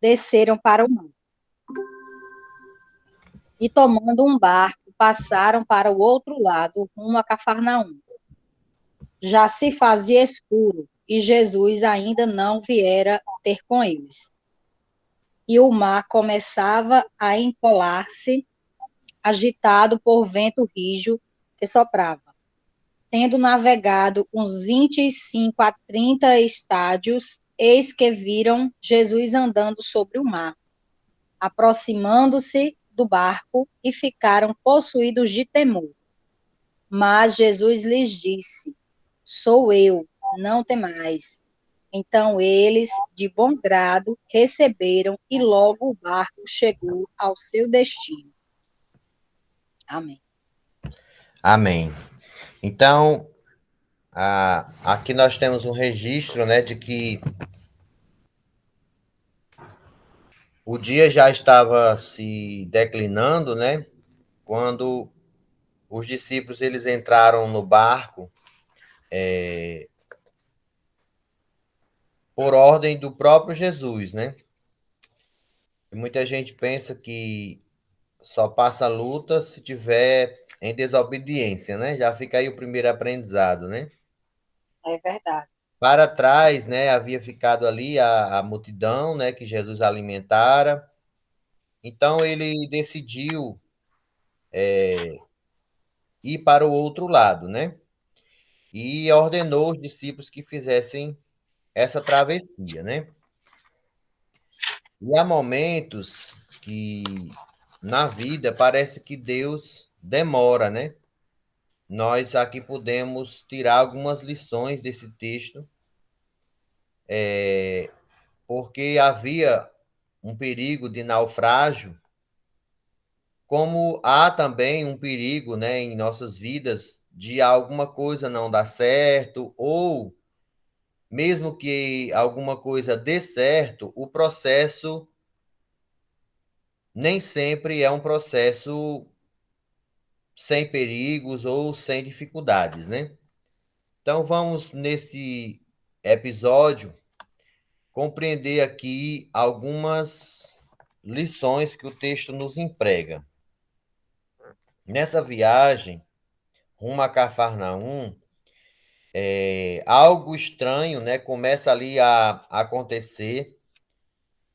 desceram para o mar. E tomando um barco, passaram para o outro lado, rumo a Cafarnaum. Já se fazia escuro, e Jesus ainda não viera ter com eles. E o mar começava a empolar-se, agitado por vento rijo que soprava. Tendo navegado uns 25 a 30 estádios, eis que viram Jesus andando sobre o mar, aproximando-se do barco, e ficaram possuídos de temor. Mas Jesus lhes disse: Sou eu, não temais. Então eles, de bom grado, receberam, e logo o barco chegou ao seu destino. Amém. Amém. Então, aqui nós temos um registro, né, de que o dia já estava se declinando, né, quando os discípulos eles entraram no barco por ordem do próprio Jesus, né? E muita gente pensa que só passa a luta se tiver em desobediência, né? Já fica aí o primeiro aprendizado, né? É verdade. Para trás, né, havia ficado ali a multidão, né, que Jesus alimentara. Então ele decidiu ir para o outro lado, né? E ordenou os discípulos que fizessem essa travessia, né? E há momentos que na vida parece que Deus demora, né? Nós aqui podemos tirar algumas lições desse texto, porque havia um perigo de naufrágio, como há também um perigo, né, em nossas vidas de alguma coisa não dar certo, ou mesmo que alguma coisa dê certo, o processo nem sempre é um processo sem perigos ou sem dificuldades, né? Então vamos nesse episódio compreender aqui algumas lições que o texto nos emprega. Nessa viagem rumo a Cafarnaum, algo estranho, né, começa ali a acontecer.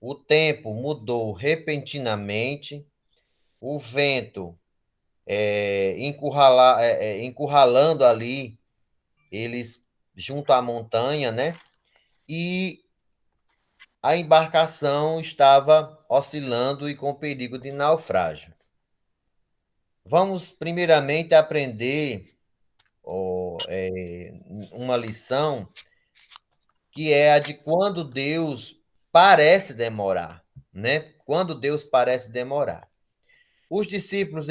O tempo mudou repentinamente, o vento encurralando ali eles junto à montanha, né? E a embarcação estava oscilando e com perigo de naufrágio. Vamos primeiramente aprender uma lição que é a de quando Deus parece demorar, né? Quando Deus parece demorar. Os discípulos,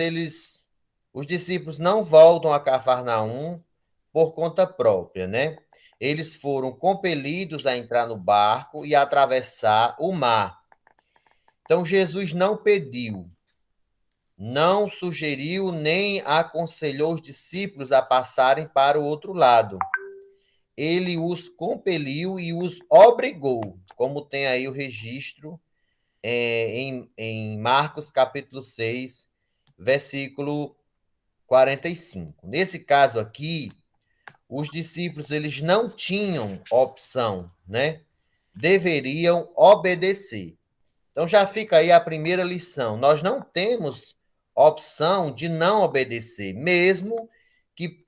os discípulos não voltam a Cafarnaum por conta própria, né? Eles foram compelidos a entrar no barco e a atravessar o mar. Então Jesus não pediu, não sugeriu nem aconselhou os discípulos a passarem para o outro lado. Ele os compeliu e os obrigou, como tem aí o registro em Marcos capítulo 6, versículo 45. Nesse caso aqui, os discípulos eles não tinham opção, né? Deveriam obedecer. Então já fica aí a primeira lição. Nós não temos opção de não obedecer, mesmo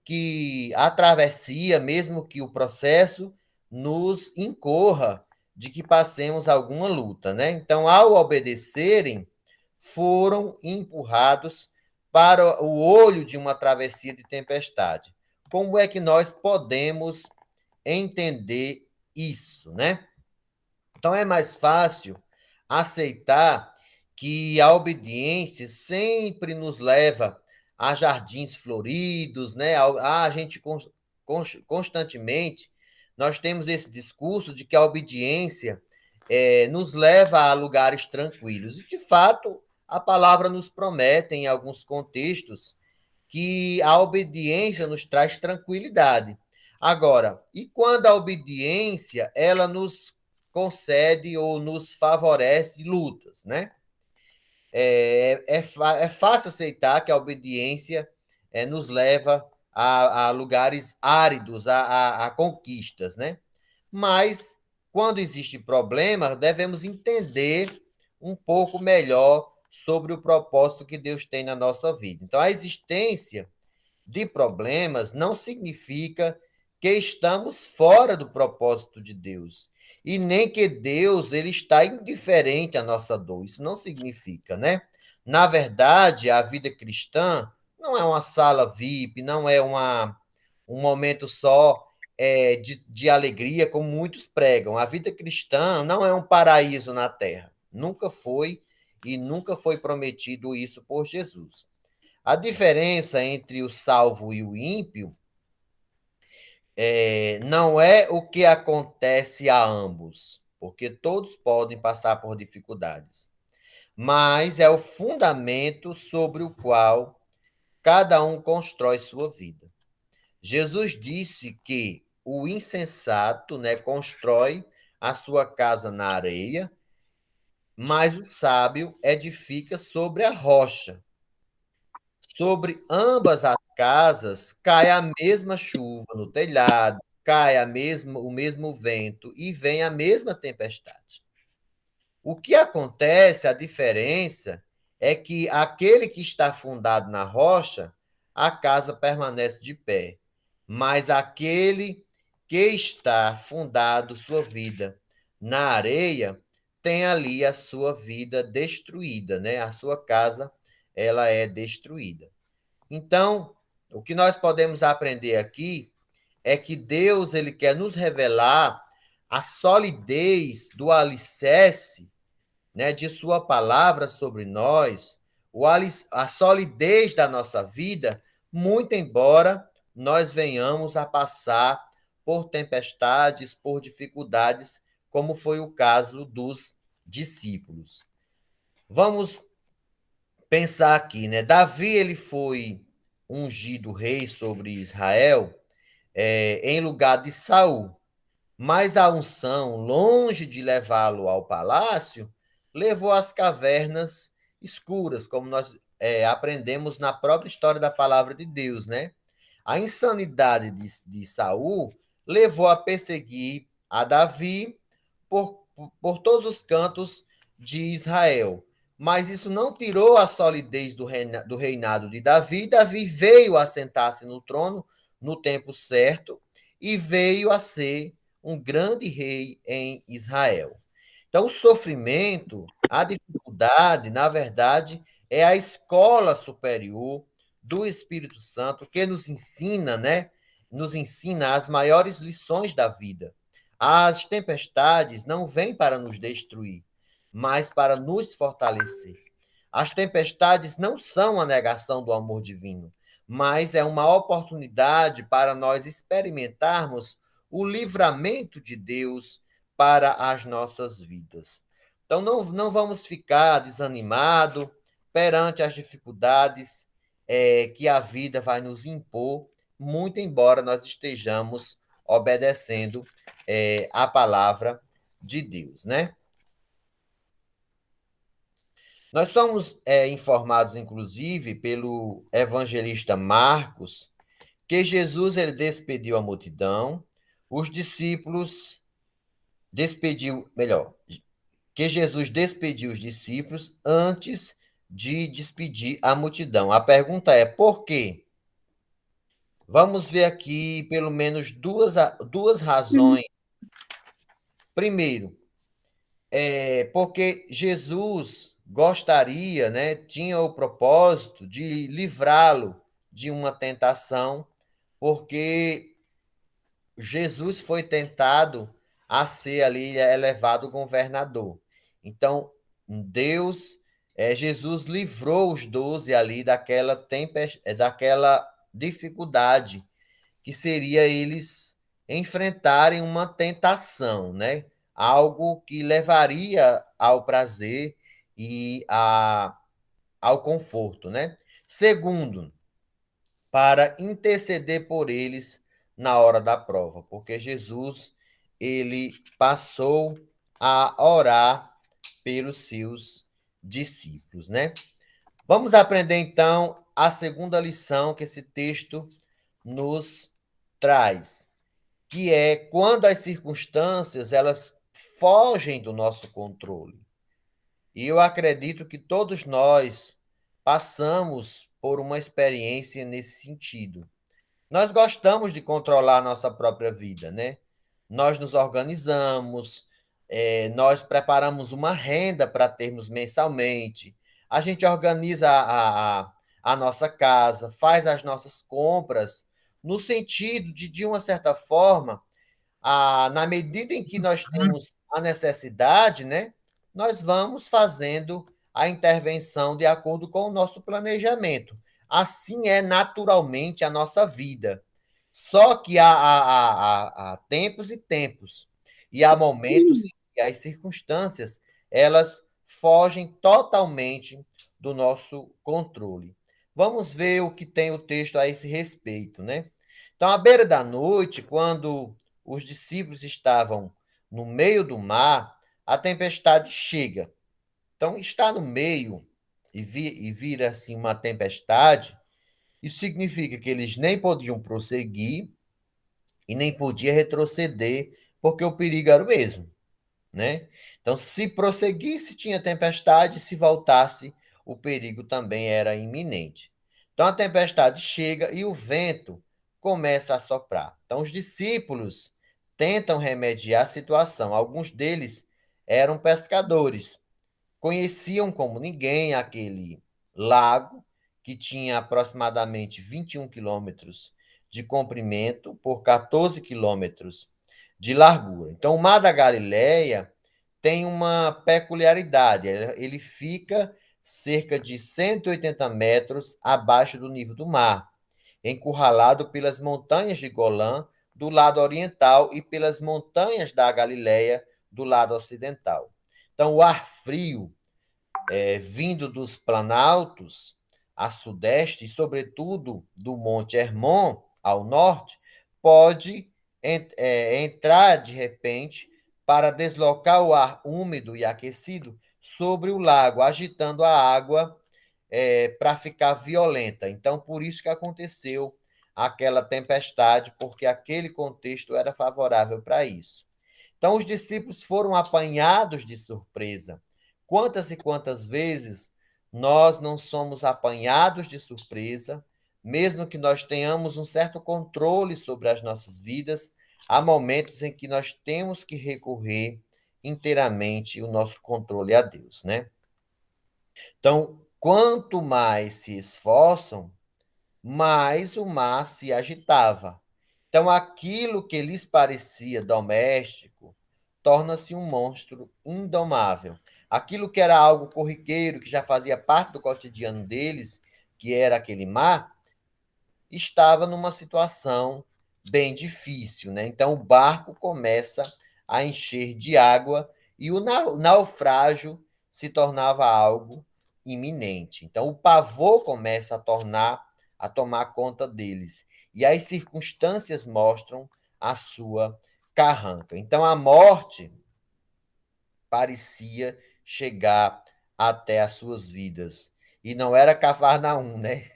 que a travessia, mesmo que o processo nos incorra de que passemos alguma luta, né? Então, ao obedecerem, foram empurrados para o olho de uma travessia de tempestade. Como é que nós podemos entender isso, né? Então é mais fácil aceitar que a obediência sempre nos leva a jardins floridos, né? A gente constantemente nós temos esse discurso de que a obediência nos leva a lugares tranquilos. E, de fato, a palavra nos promete, em alguns contextos, que a obediência nos traz tranquilidade. Agora, e quando a obediência ela nos concede ou nos favorece lutas, né? É fácil aceitar que a obediência nos leva a lugares áridos, a conquistas, né? Mas, quando existe problema, devemos entender um pouco melhor sobre o propósito que Deus tem na nossa vida. Então, a existência de problemas não significa que estamos fora do propósito de Deus. E nem que Deus ele está indiferente à nossa dor. Isso não significa, né? Na verdade, a vida cristã não é uma sala VIP, não é um momento só de alegria, como muitos pregam. A vida cristã não é um paraíso na terra. Nunca foi e nunca foi prometido isso por Jesus. A diferença entre o salvo e o ímpio não é o que acontece a ambos, porque todos podem passar por dificuldades, mas é o fundamento sobre o qual cada um constrói sua vida. Jesus disse que o insensato, né, constrói a sua casa na areia, mas o sábio edifica sobre a rocha. Sobre ambas as casas cai a mesma chuva no telhado, cai o mesmo vento e vem a mesma tempestade. O que acontece, a diferença, é que aquele que está fundado na rocha, a casa permanece de pé. Mas aquele que está fundado sua vida na areia, tem ali a sua vida destruída, né? A sua casa, ela é destruída. Então, o que nós podemos aprender aqui é que Deus ele quer nos revelar a solidez do alicerce, né, de sua palavra sobre nós, a solidez da nossa vida, muito embora nós venhamos a passar por tempestades, por dificuldades, como foi o caso dos discípulos. Vamos pensar aqui, né? Davi ele foi ungido rei sobre Israel em lugar de Saul, mas a unção, longe de levá-lo ao palácio, levou às cavernas escuras, como nós aprendemos na própria história da palavra de Deus, né? A insanidade de Saul levou a perseguir a Davi por todos os cantos de Israel. Mas isso não tirou a solidez do reinado de Davi. Davi veio assentar-se no trono no tempo certo e veio a ser um grande rei em Israel. Então, o sofrimento, a dificuldade, na verdade, é a escola superior do Espírito Santo que nos ensina, né? Nos ensina as maiores lições da vida. As tempestades não vêm para nos destruir, mas para nos fortalecer. As tempestades não são a negação do amor divino, mas é uma oportunidade para nós experimentarmos o livramento de Deus para as nossas vidas. Então, não vamos ficar desanimados perante as dificuldades que a vida vai nos impor, muito embora nós estejamos obedecendo a palavra de Deus, né? Nós somos informados, inclusive, pelo evangelista Marcos, que Jesus ele despediu a multidão, os discípulos despediu, melhor, que Jesus despediu os discípulos antes de despedir a multidão. A pergunta é por quê? Vamos ver aqui pelo menos duas razões. Primeiro, porque Jesus gostaria, né, tinha o propósito de livrá-lo de uma tentação, porque Jesus foi tentado a ser ali elevado governador. Então, Jesus livrou os 12 ali daquela dificuldade que seria eles enfrentarem uma tentação, né? Algo que levaria ao prazer e ao conforto, né? Segundo, para interceder por eles na hora da prova, porque Jesus ele passou a orar pelos seus discípulos, né? Vamos aprender então a segunda lição que esse texto nos traz, que é quando as circunstâncias elas fogem do nosso controle. E eu acredito que todos nós passamos por uma experiência nesse sentido. Nós gostamos de controlar a nossa própria vida, né? Nós nos organizamos, nós preparamos uma renda para termos mensalmente, a gente organiza a nossa casa, faz as nossas compras, no sentido de uma certa forma, na medida em que nós temos a necessidade, né, nós vamos fazendo a intervenção de acordo com o nosso planejamento. Assim é naturalmente a nossa vida. Só que há tempos e tempos, e há momentos em que as circunstâncias elas fogem totalmente do nosso controle. Vamos ver o que tem o texto a esse respeito, né? Então, à beira da noite, quando os discípulos estavam no meio do mar, a tempestade chega. Então, está no meio e vira assim uma tempestade, isso significa que eles nem podiam prosseguir e nem podiam retroceder, porque o perigo era o mesmo, né? Então, se prosseguisse, tinha tempestade, se voltasse, o perigo também era iminente. Então, a tempestade chega e o vento começa a soprar. Então, os discípulos tentam remediar a situação. Alguns deles eram pescadores, conheciam como ninguém aquele lago, que tinha aproximadamente 21 quilômetros de comprimento por 14 quilômetros de largura. Então, o Mar da Galileia tem uma peculiaridade, ele fica cerca de 180 metros abaixo do nível do mar, encurralado pelas montanhas de Golã do lado oriental e pelas montanhas da Galileia do lado ocidental. Então, o ar frio vindo dos planaltos a sudeste, e sobretudo do Monte Hermon ao norte, pode entrar de repente para deslocar o ar úmido e aquecido sobre o lago, agitando a água para ficar violenta. Então, por isso que aconteceu aquela tempestade, porque aquele contexto era favorável para isso. Então, os discípulos foram apanhados de surpresa. Quantas e quantas vezes nós não somos apanhados de surpresa, mesmo que nós tenhamos um certo controle sobre as nossas vidas, há momentos em que nós temos que recorrer inteiramente o nosso controle a Deus, né? Então, quanto mais se esforçam, mais o mar se agitava. Então, aquilo que lhes parecia doméstico torna-se um monstro indomável. Aquilo que era algo corriqueiro, que já fazia parte do cotidiano deles, que era aquele mar, estava numa situação bem difícil, né? Então, o barco começa a encher de água e o naufrágio se tornava algo iminente. Então, o pavor começa a tomar conta deles. E as circunstâncias mostram a sua carranca. Então, a morte parecia chegar até as suas vidas. E não era Cafarnaum, né?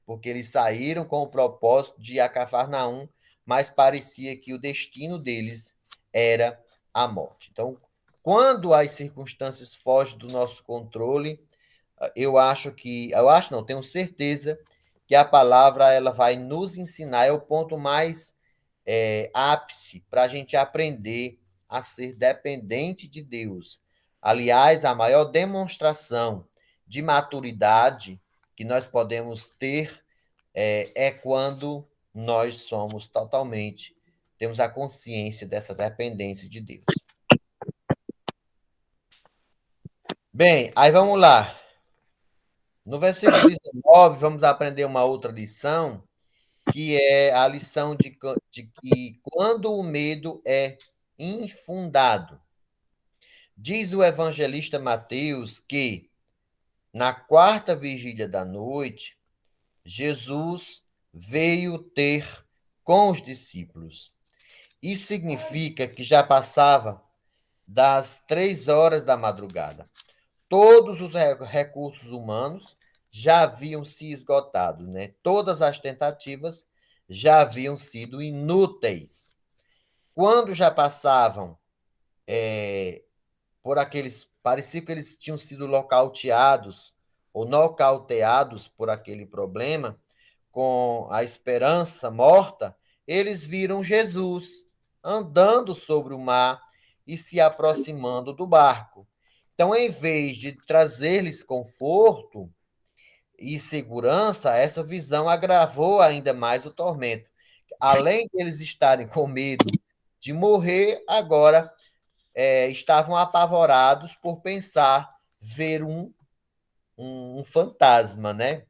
Porque eles saíram com o propósito de ir a Cafarnaum, mas parecia que o destino deles era a morte. Então, quando as circunstâncias fogem do nosso controle, eu acho não, tenho certeza que a palavra ela vai nos ensinar, é o ponto mais ápice para a gente aprender a ser dependente de Deus. Aliás, a maior demonstração de maturidade que nós podemos ter é quando nós somos totalmente, temos a consciência dessa dependência de Deus. Bem, aí vamos lá. No versículo 19, vamos aprender uma outra lição, que é a lição de que quando o medo é infundado. Diz o evangelista Mateus que, na quarta vigília da noite, Jesus veio com os discípulos. Isso significa que já passava das 3 horas da madrugada. Todos os recursos humanos já haviam se esgotado, né? Todas as tentativas já haviam sido inúteis. Quando já passavam por aqueles, parecia que eles tinham sido nocauteados ou nocauteados por aquele problema, com a esperança morta, eles viram Jesus andando sobre o mar e se aproximando do barco. Então, em vez de trazer-lhes conforto e segurança, essa visão agravou ainda mais o tormento. Além de eles estarem com medo de morrer, agora estavam apavorados por pensar ver um fantasma, né?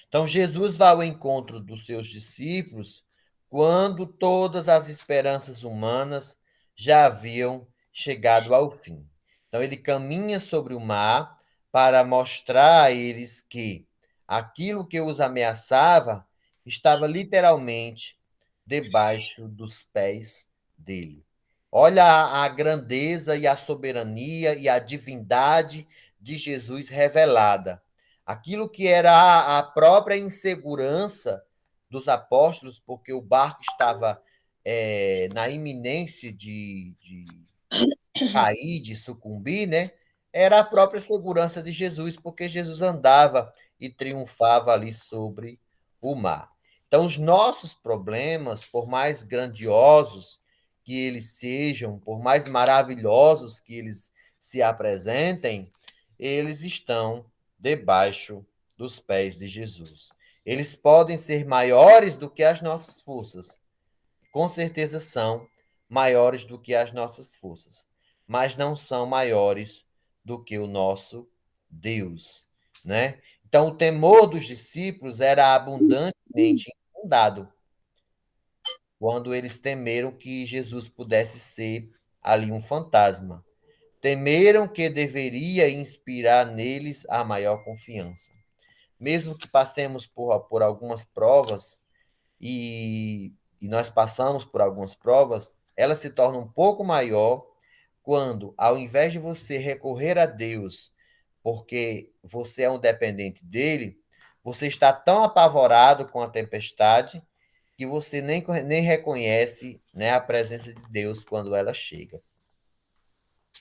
Então, Jesus vai ao encontro dos seus discípulos quando todas as esperanças humanas já haviam chegado ao fim. Então, ele caminha sobre o mar para mostrar a eles que aquilo que os ameaçava estava literalmente debaixo dos pés dele. Olha a grandeza e a soberania e a divindade de Jesus revelada. Aquilo que era a própria insegurança dos apóstolos, porque o barco estava na iminência de cair, de sucumbir, né? Era a própria segurança de Jesus, porque Jesus andava e triunfava ali sobre o mar. Então, os nossos problemas, por mais grandiosos que eles sejam, por mais maravilhosos que eles se apresentem, eles estão debaixo dos pés de Jesus. Eles podem ser maiores do que as nossas forças, com certeza são maiores do que as nossas forças, mas não são maiores do que o nosso Deus, né? Então, o temor dos discípulos era abundantemente infundado quando eles temeram que Jesus pudesse ser ali um fantasma. Temeram que deveria inspirar neles a maior confiança. Mesmo que passemos por algumas provas, e nós passamos por algumas provas, ela se torna um pouco maior quando, ao invés de você recorrer a Deus, porque você é um dependente dele, você está tão apavorado com a tempestade que você nem reconhece, né, a presença de Deus quando ela chega.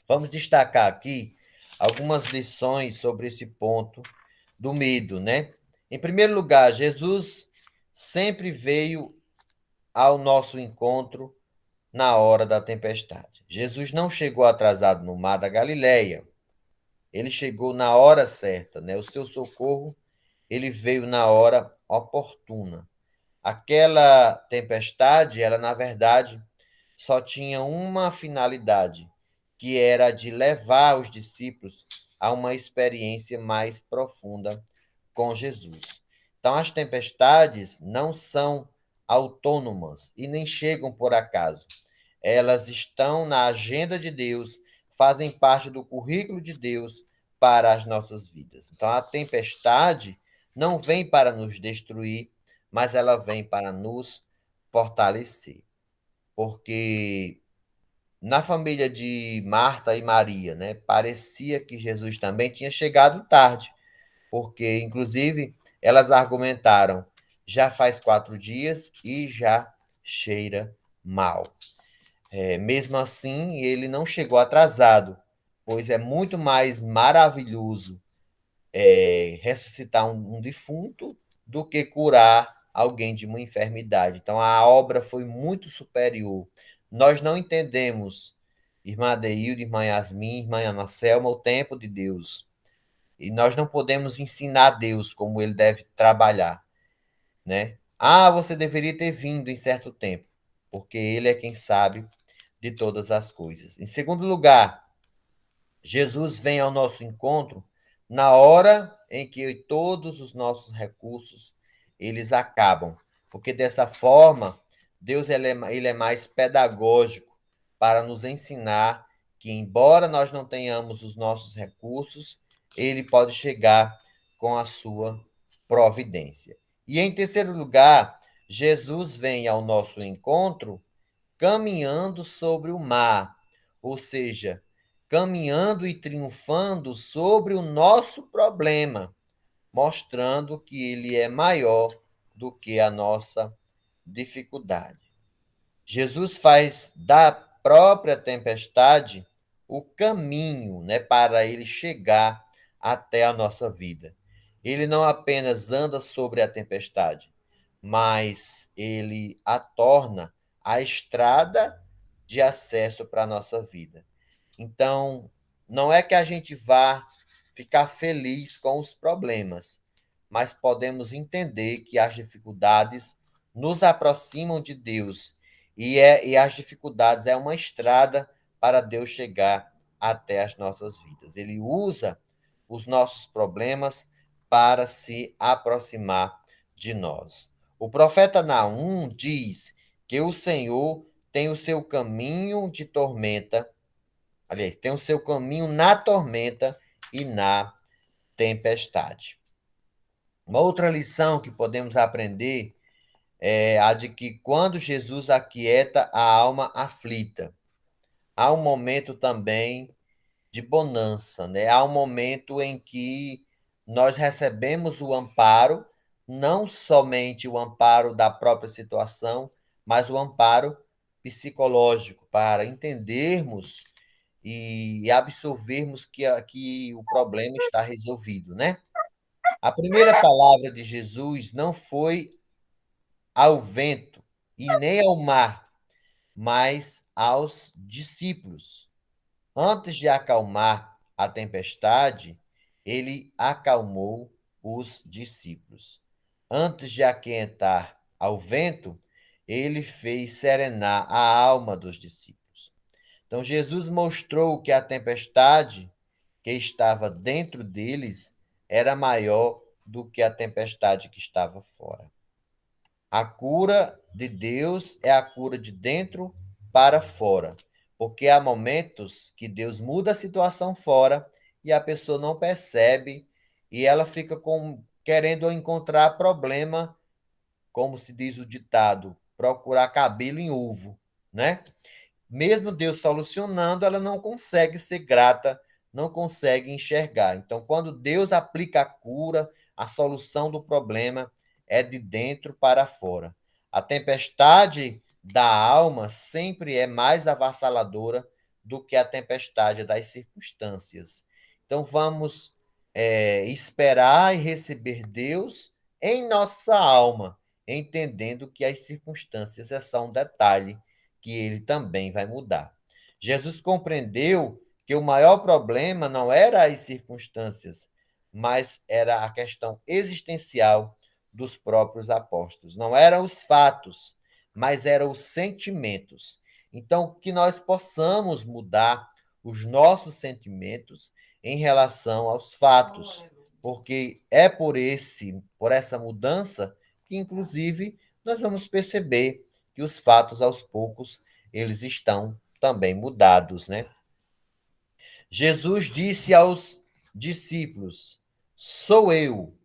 Vamos destacar aqui algumas lições sobre esse ponto do medo, né? Em primeiro lugar, Jesus sempre veio ao nosso encontro na hora da tempestade. Jesus não chegou atrasado no mar da Galileia. Ele chegou na hora certa, né? O seu socorro, ele veio na hora oportuna. Aquela tempestade, ela na verdade só tinha uma finalidade, que era a de levar os discípulos a uma experiência mais profunda com Jesus. Então, as tempestades não são autônomas e nem chegam por acaso. Elas estão na agenda de Deus, fazem parte do currículo de Deus para as nossas vidas. Então, a tempestade não vem para nos destruir, mas ela vem para nos fortalecer. Porque na família de Marta e Maria, né, parecia que Jesus também tinha chegado tarde, porque, inclusive, elas argumentaram: já faz 4 dias e já cheira mal. Mesmo assim, ele não chegou atrasado, pois é muito mais maravilhoso ressuscitar um defunto do que curar alguém de uma enfermidade. Então, a obra foi muito superior. Nós não entendemos, irmã Adeilde, irmã Yasmin, irmã Ana Selma, o tempo de Deus. E nós não podemos ensinar Deus como ele deve trabalhar, né? Ah, você deveria ter vindo em certo tempo, porque ele é quem sabe de todas as coisas. Em segundo lugar, Jesus vem ao nosso encontro na hora em que todos os nossos recursos eles acabam, porque dessa forma Deus ele é mais pedagógico para nos ensinar que embora nós não tenhamos os nossos recursos, ele pode chegar com a sua providência. E em terceiro lugar, Jesus vem ao nosso encontro caminhando sobre o mar, ou seja, caminhando e triunfando sobre o nosso problema, mostrando que ele é maior do que a nossa dificuldade. Jesus faz da própria tempestade o caminho, né, para ele chegar até a nossa vida. Ele não apenas anda sobre a tempestade, mas ele a torna a estrada de acesso para a nossa vida. Então, não é que a gente vá ficar feliz com os problemas, mas podemos entender que as dificuldades nos aproximam de Deus e as dificuldades é uma estrada para Deus chegar até as nossas vidas. Ele usa os nossos problemas para se aproximar de nós. O profeta Naum diz que o Senhor tem o seu caminho de tormenta, aliás, tem o seu caminho na tormenta e na tempestade. Uma outra lição que podemos aprender é a de que quando Jesus aquieta a alma aflita, há um momento também de bonança, né? Há um momento em que nós recebemos o amparo, não somente o amparo da própria situação, mas o amparo psicológico para entendermos e absorvermos que o problema está resolvido, né? A primeira palavra de Jesus não foi ao vento e nem ao mar, mas aos discípulos. Antes de acalmar a tempestade, ele acalmou os discípulos. Antes de aquentar ao vento, ele fez serenar a alma dos discípulos. Então, Jesus mostrou que a tempestade que estava dentro deles era maior do que a tempestade que estava fora. A cura de Deus é a cura de dentro para fora, porque há momentos que Deus muda a situação fora e a pessoa não percebe e ela fica querendo encontrar problema, como se diz o ditado, procurar cabelo em ovo, né? Mesmo Deus solucionando, ela não consegue ser grata, não consegue enxergar. Então, quando Deus aplica a cura, a solução do problema é de dentro para fora. A tempestade da alma sempre é mais avassaladora do que a tempestade das circunstâncias. Então, vamos esperar e receber Deus em nossa alma, entendendo que as circunstâncias é só um detalhe que ele também vai mudar. Jesus compreendeu que o maior problema não era as circunstâncias, mas era a questão existencial dos próprios apóstolos. Não eram os fatos, mas eram os sentimentos. Então, que nós possamos mudar os nossos sentimentos em relação aos fatos, porque é por essa mudança que inclusive nós vamos perceber que os fatos aos poucos eles estão também mudados, né? Jesus disse aos discípulos: Sou eu,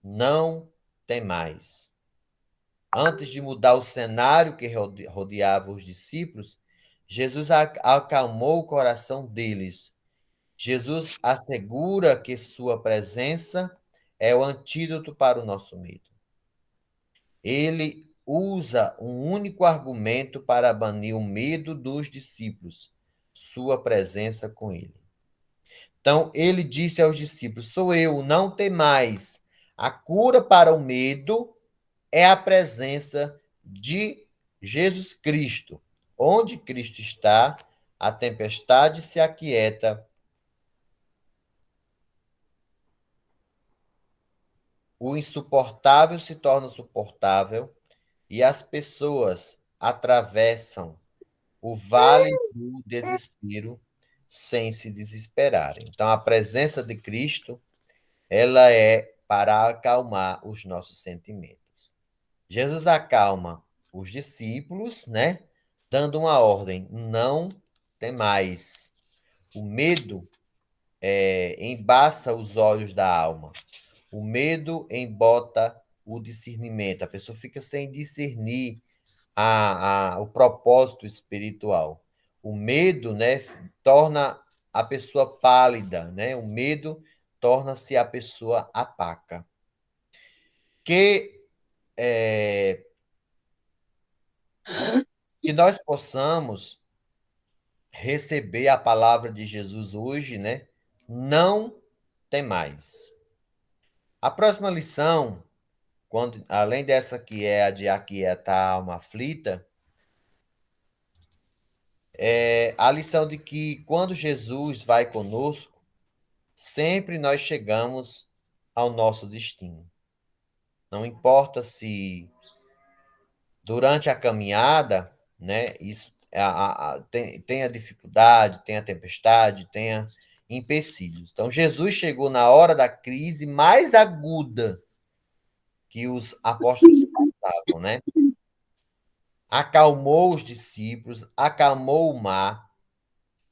não tem mais. Antes de mudar o cenário que rodeava os discípulos, Jesus acalmou o coração deles. Jesus assegura que sua presença é o antídoto para o nosso medo. Ele usa um único argumento para banir o medo dos discípulos, sua presença com ele. Então, ele disse aos discípulos: Sou eu, não temais. A cura para o medo é a presença de Jesus Cristo. Onde Cristo está, a tempestade se aquieta, o insuportável se torna suportável e as pessoas atravessam o vale do desespero sem se desesperarem. Então, a presença de Cristo, ela é para acalmar os nossos sentimentos. Jesus acalma os discípulos, né? Dando uma ordem: não tem mais. O medo embaça os olhos da alma. O medo embota o discernimento. A pessoa fica sem discernir o propósito espiritual. o medo, né, torna a pessoa pálida, né? O medo torna-se a pessoa apaca. Que que nós possamos receber a palavra de Jesus hoje, né? Não temais. A próxima lição, quando além dessa que é a de aquietar a alma aflita, é a lição de que quando Jesus vai conosco, sempre nós chegamos ao nosso destino. Não importa se durante a caminhada, né, isso tenha dificuldade, tenha tempestade, tenha empecilhos. Então, Jesus chegou na hora da crise mais aguda que os apóstolos passavam, né? Acalmou os discípulos, acalmou o mar,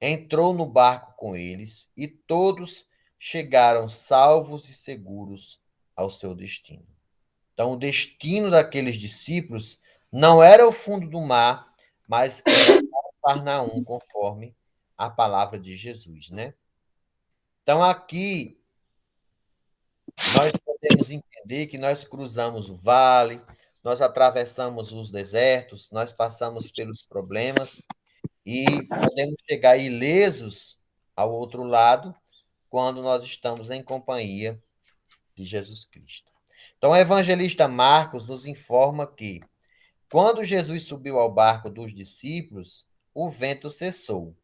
entrou no barco com eles e todos chegaram salvos e seguros ao seu destino. Então, o destino daqueles discípulos não era o fundo do mar, mas era Cafarnaum, conforme a palavra de Jesus, né? Então, aqui nós podemos entender que nós cruzamos o vale, nós atravessamos os desertos, nós passamos pelos problemas e podemos chegar ilesos ao outro lado quando nós estamos em companhia de Jesus Cristo. Então, o evangelista Marcos nos informa que, quando Jesus subiu ao barco dos discípulos, o vento cessou.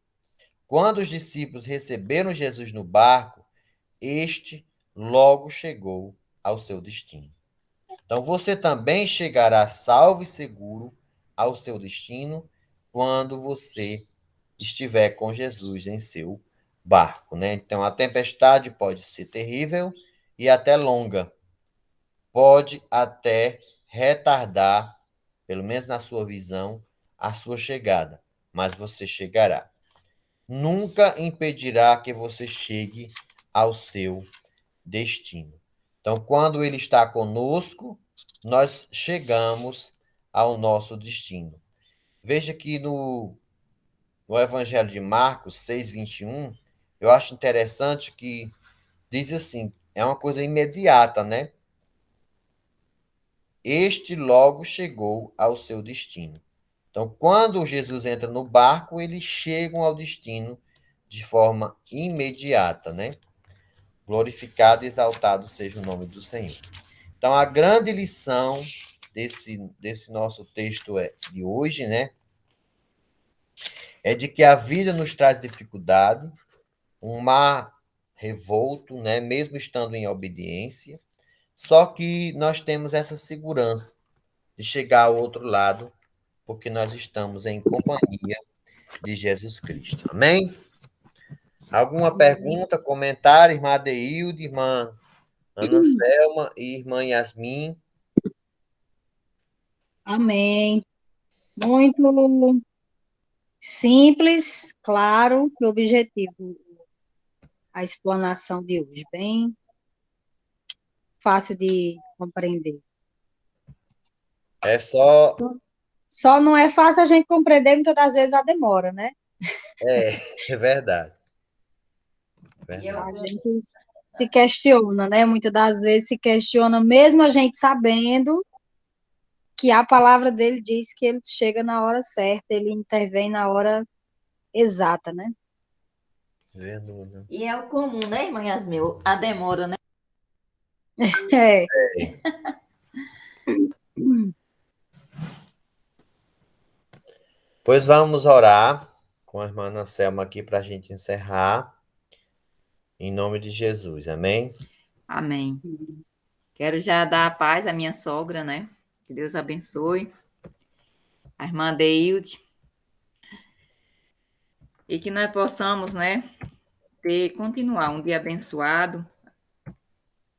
Quando os discípulos receberam Jesus no barco, este logo chegou ao seu destino. Então, você também chegará salvo e seguro ao seu destino quando você estiver com Jesus em seu barco, né? Então, a tempestade pode ser terrível e até longa, pode até retardar, pelo menos na sua visão, a sua chegada, mas você chegará. Nunca impedirá que você chegue ao seu destino. Então, quando ele está conosco, nós chegamos ao nosso destino. Veja que no Evangelho de Marcos 6:21, eu acho interessante que diz assim, é uma coisa imediata, né? Este logo chegou ao seu destino. Então, quando Jesus entra no barco, eles chegam ao destino de forma imediata, né? Glorificado e exaltado seja o nome do Senhor. Então, a grande lição desse nosso texto de hoje, né? É de que a vida nos traz dificuldade, um mar revolto, né? Mesmo estando em obediência, só que nós temos essa segurança de chegar ao outro lado, porque nós estamos em companhia de Jesus Cristo. Amém? Alguma pergunta, comentário, irmã Adeilde, irmã Ana Selma e irmã Yasmin? Amém. Muito simples, claro e objetivo a explanação de hoje. Bem fácil de compreender. É só. Só não é fácil a gente compreender, muitas das vezes a demora, né? É verdade. A gente se questiona, né? Muitas das vezes se questiona, mesmo a gente sabendo que a palavra dele diz que ele chega na hora certa, ele intervém na hora exata, né? Verdade. E é o comum, né, irmã Yasmin? A demora, né? É. Pois vamos orar com a irmã Ana Selma aqui para a gente encerrar. Em nome de Jesus, amém? Amém. Quero já dar a paz à minha sogra, né? Que Deus abençoe. A irmã Deilde. E que nós possamos, né, continuar um dia abençoado.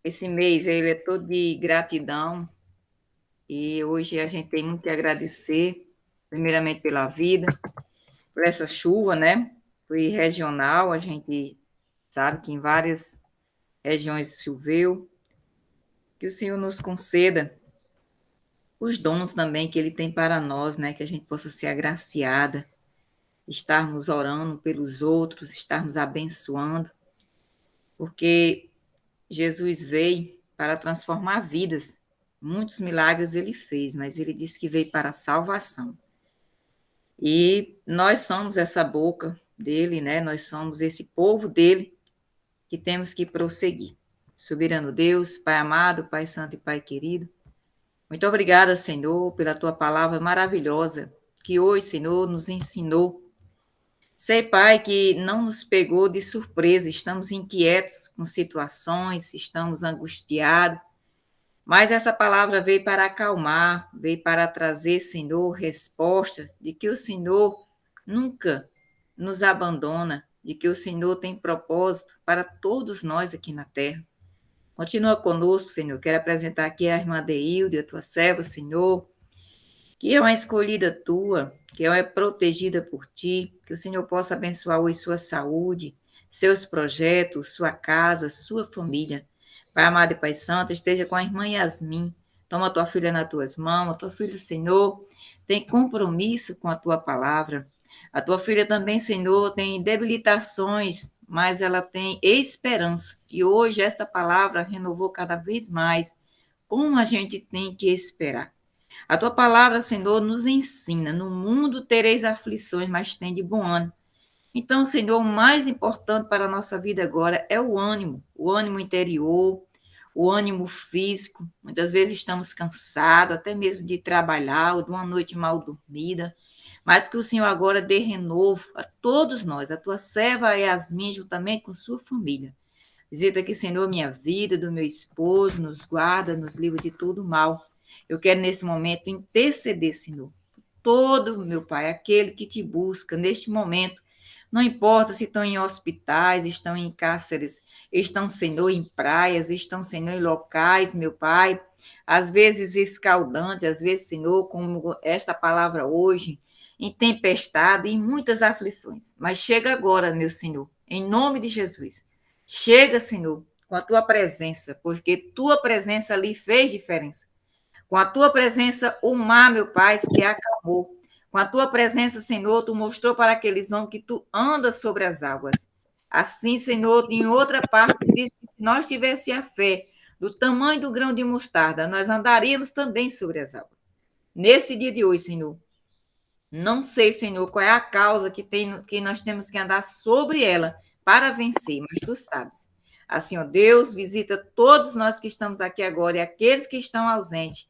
Esse mês ele é todo de gratidão. E hoje a gente tem muito que agradecer, primeiramente pela vida, por essa chuva, né? Foi regional, a gente sabe que em várias regiões choveu. Que o Senhor nos conceda os dons também que Ele tem para nós, né? Que a gente possa ser agraciada estarmos orando pelos outros, estarmos abençoando, porque Jesus veio para transformar vidas. Muitos milagres ele fez, mas ele disse que veio para a salvação. E nós somos essa boca dele, né? Nós somos esse povo dele que temos que prosseguir. Soberano Deus, Pai amado, Pai santo e Pai querido, muito obrigada, Senhor, pela tua palavra maravilhosa, que hoje, Senhor, nos ensinou. Sei, Pai, que não nos pegou de surpresa, estamos inquietos com situações, estamos angustiados, mas essa palavra veio para acalmar, veio para trazer, Senhor, resposta de que o Senhor nunca nos abandona, de que o Senhor tem propósito para todos nós aqui na terra. Continua conosco, Senhor. Quero apresentar aqui a irmã Deilde, a tua serva, Senhor, que é uma escolhida tua, que é protegida por ti, que o Senhor possa abençoar hoje sua saúde, seus projetos, sua casa, sua família. Pai amado e Pai santo, esteja com a irmã Yasmin. Toma a tua filha nas tuas mãos. A tua filha, Senhor, tem compromisso com a tua palavra. A tua filha também, Senhor, tem debilitações, mas ela tem esperança. E hoje esta palavra renovou cada vez mais como a gente tem que esperar. A tua palavra, Senhor, nos ensina: no mundo tereis aflições, mas tem de bom ânimo. Então, Senhor, o mais importante para a nossa vida agora é o ânimo interior, o ânimo físico. Muitas vezes estamos cansados, até mesmo de trabalhar, ou de uma noite mal dormida, mas que o Senhor agora dê renovo a todos nós, a tua serva Yasmin, juntamente com sua família. Visita aqui, Senhor, minha vida, do meu esposo, nos guarda, nos livra de todo mal. Eu quero, nesse momento, interceder, Senhor, por todo, meu Pai, aquele que te busca neste momento. Não importa se estão em hospitais, estão em cárceres, estão, Senhor, em praias, estão, Senhor, em locais, meu Pai, às vezes escaldantes, às vezes, Senhor, como esta palavra hoje, em tempestade, em muitas aflições. Mas chega agora, meu Senhor, em nome de Jesus. Chega, Senhor, com a tua presença, porque tua presença ali fez diferença. Com a tua presença, o mar, meu Pai, se acalmou. Com a tua presença, Senhor, tu mostrou para aqueles homens que tu andas sobre as águas. Assim, Senhor, em outra parte, diz que se nós tivéssemos a fé do tamanho do grão de mostarda, nós andaríamos também sobre as águas. Nesse dia de hoje, Senhor, não sei, Senhor, qual é a causa que nós temos que andar sobre ela para vencer, mas tu sabes. Assim, ó Deus, visita todos nós que estamos aqui agora e aqueles que estão ausentes.